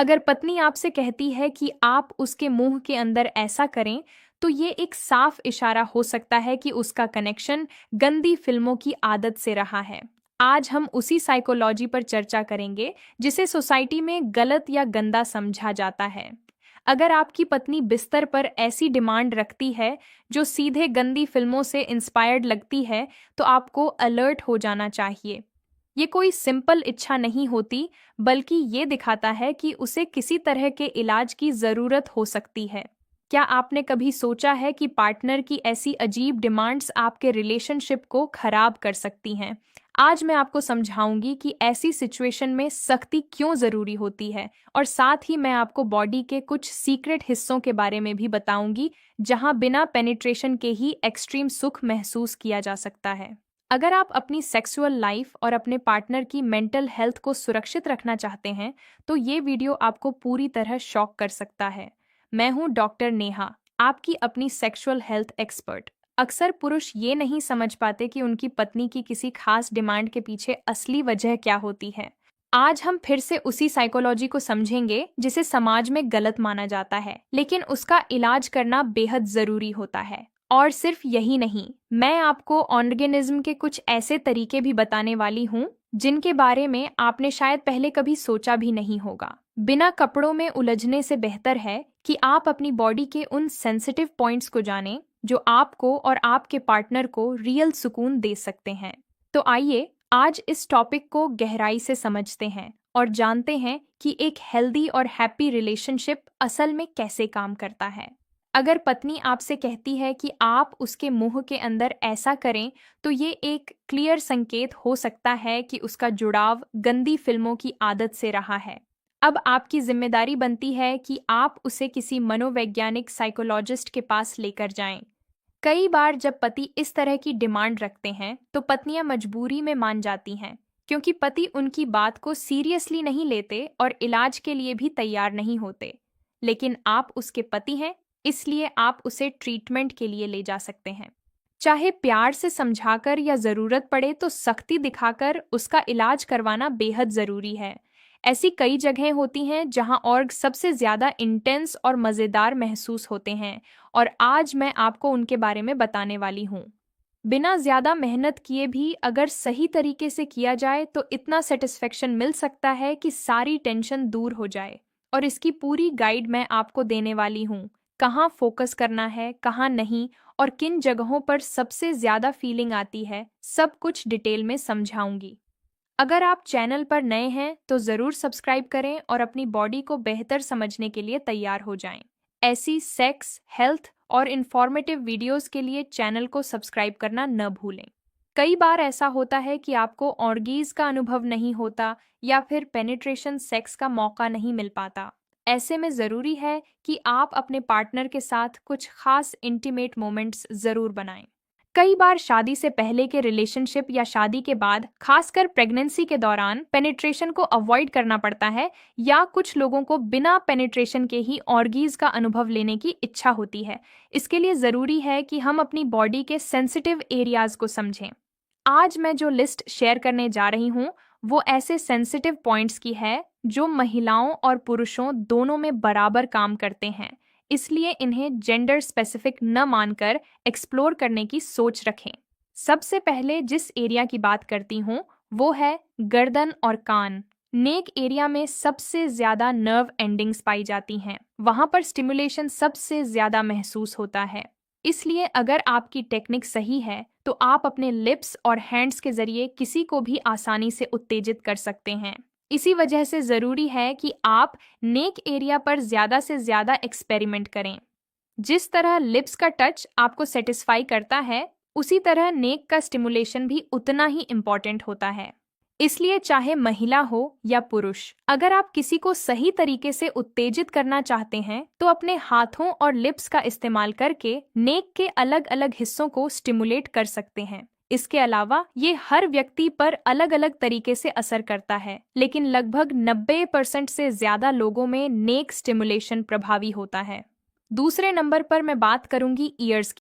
अगर पत्नी आपसे कहती है कि आप उसके मुंह के अंदर ऐसा करें, तो ये एक साफ इशारा हो सकता है कि उसका कनेक्शन गंदी फिल्मों की आदत से रहा है। आज हम उसी साइकोलॉजी पर चर्चा करेंगे जिसे सोसाइटी में गलत या गंदा समझा जाता है। अगर आपकी पत्नी बिस्तर पर ऐसी डिमांड रखती है जो सीधे गंदी फिल्मों से इंस्पायर्ड लगती है, तो आपको अलर्ट हो जाना चाहिए। ये कोई सिंपल इच्छा नहीं होती, बल्कि ये दिखाता है कि उसे किसी तरह के इलाज की ज़रूरत हो सकती है। क्या आपने कभी सोचा है कि पार्टनर की ऐसी अजीब डिमांड्स आपके रिलेशनशिप को खराब कर सकती हैं? आज मैं आपको समझाऊंगी कि ऐसी सिचुएशन में सख्ती क्यों ज़रूरी होती है, और साथ ही मैं आपको बॉडी के कुछ सीक्रेट हिस्सों के बारे में भी बताऊंगी, जहां बिना पेनिट्रेशन के ही एक्सट्रीम सुख महसूस किया जा सकता है। अगर आप अपनी सेक्सुअल लाइफ और अपने पार्टनर की मेंटल हेल्थ को सुरक्षित रखना चाहते हैं, तो ये वीडियो आपको पूरी तरह शॉक कर सकता है। मैं हूँ डॉक्टर नेहा, आपकी अपनी सेक्सुअल हेल्थ एक्सपर्ट। अक्सर पुरुष ये नहीं समझ पाते कि उनकी पत्नी की किसी खास डिमांड के पीछे असली वजह क्या होती है। आज हम फिर से उसी साइकोलॉजी को समझेंगे जिसे समाज में गलत माना जाता है, लेकिन उसका इलाज करना बेहद जरूरी होता है। और सिर्फ यही नहीं, मैं आपको ऑर्गेनिज्म के कुछ ऐसे तरीके भी बताने वाली हूँ जिनके बारे में आपने शायद पहले कभी सोचा भी नहीं होगा। बिना कपड़ों में उलझने से बेहतर है कि आप अपनी बॉडी के उन सेंसिटिव पॉइंट्स को जानें जो आपको और आपके पार्टनर को रियल सुकून दे सकते हैं। तो आइए आज इस टॉपिक को गहराई से समझते हैं और जानते हैं कि एक हेल्दी और हैप्पी रिलेशनशिप असल में कैसे काम करता है। अगर पत्नी आपसे कहती है कि आप उसके मुंह के अंदर ऐसा करें, तो ये एक क्लियर संकेत हो सकता है कि उसका जुड़ाव गंदी फिल्मों की आदत से रहा है। अब आपकी जिम्मेदारी बनती है कि आप उसे किसी मनोवैज्ञानिक साइकोलॉजिस्ट के पास लेकर जाएं। कई बार जब पति इस तरह की डिमांड रखते हैं, तो पत्नियां मजबूरी में मान जाती हैं, क्योंकि पति उनकी बात को सीरियसली नहीं लेते और इलाज के लिए भी तैयार नहीं होते। लेकिन आप उसके पति हैं, इसलिए आप उसे ट्रीटमेंट के लिए ले जा सकते हैं। चाहे प्यार से समझाकर या ज़रूरत पड़े तो सख्ती दिखाकर उसका इलाज करवाना बेहद ज़रूरी है। ऐसी कई जगहें होती हैं जहां ऑर्ग सबसे ज़्यादा इंटेंस और मज़ेदार महसूस होते हैं, और आज मैं आपको उनके बारे में बताने वाली हूँ। बिना ज़्यादा मेहनत किए भी अगर सही तरीके से किया जाए तो इतना सेटिस्फेक्शन मिल सकता है कि सारी टेंशन दूर हो जाए। और इसकी पूरी गाइड मैं आपको देने वाली हूँ। कहाँ फोकस करना है, कहाँ नहीं, और किन जगहों पर सबसे ज़्यादा फीलिंग आती है, सब कुछ डिटेल में समझाऊंगी। अगर आप चैनल पर नए हैं तो ज़रूर सब्सक्राइब करें और अपनी बॉडी को बेहतर समझने के लिए तैयार हो जाएं। ऐसी सेक्स, हेल्थ और इन्फॉर्मेटिव वीडियोस के लिए चैनल को सब्सक्राइब करना न भूलें। कई बार ऐसा होता है कि आपको ऑर्गीज का अनुभव नहीं होता या फिर पेनिट्रेशन सेक्स का मौका नहीं मिल पाता। ऐसे में ज़रूरी है कि आप अपने पार्टनर के साथ कुछ खास इंटीमेट मोमेंट्स ज़रूर बनाएं। कई बार शादी से पहले के रिलेशनशिप या शादी के बाद, खासकर प्रेगनेंसी के दौरान, पेनिट्रेशन को अवॉइड करना पड़ता है, या कुछ लोगों को बिना पेनिट्रेशन के ही ऑर्गीज का अनुभव लेने की इच्छा होती है। इसके लिए ज़रूरी है कि हम अपनी बॉडी के सेंसिटिव एरियाज को समझें। आज मैं जो लिस्ट शेयर करने जा रही हूँ, वो ऐसे सेंसिटिव पॉइंट्स की है जो महिलाओं और पुरुषों दोनों में बराबर काम करते हैं। इसलिए इन्हें जेंडर स्पेसिफिक न मानकर एक्सप्लोर करने की सोच रखें। सबसे पहले जिस एरिया की बात करती हूँ वो है गर्दन और कान। नेक एरिया में सबसे ज्यादा नर्व एंडिंग्स पाई जाती हैं। वहां पर स्टिमुलेशन सबसे ज्यादा महसूस होता है। इसलिए अगर आपकी टेक्निक सही है तो आप अपने लिप्स और हैंड्स के जरिए किसी को भी आसानी से उत्तेजित कर सकते हैं। इसी वजह से ज़रूरी है कि आप नेक एरिया पर ज़्यादा से ज़्यादा एक्सपेरिमेंट करें। जिस तरह लिप्स का टच आपको सेटिस्फाई करता है, उसी तरह नेक का स्टिमुलेशन भी उतना ही इम्पॉर्टेंट होता है। इसलिए चाहे महिला हो या पुरुष, अगर आप किसी को सही तरीके से उत्तेजित करना चाहते हैं तो अपने हाथों और लिप्स का इस्तेमाल करके नेक के अलग अलग हिस्सों को स्टिमुलेट कर सकते हैं। इसके अलावा ये हर व्यक्ति पर अलग अलग तरीके से असर करता है, लेकिन लगभग 90% से ज्यादा लोगों में नेक स्टिमुलेशन प्रभावी होता है। दूसरे नंबर पर मैं बात करूंगी ईयर्स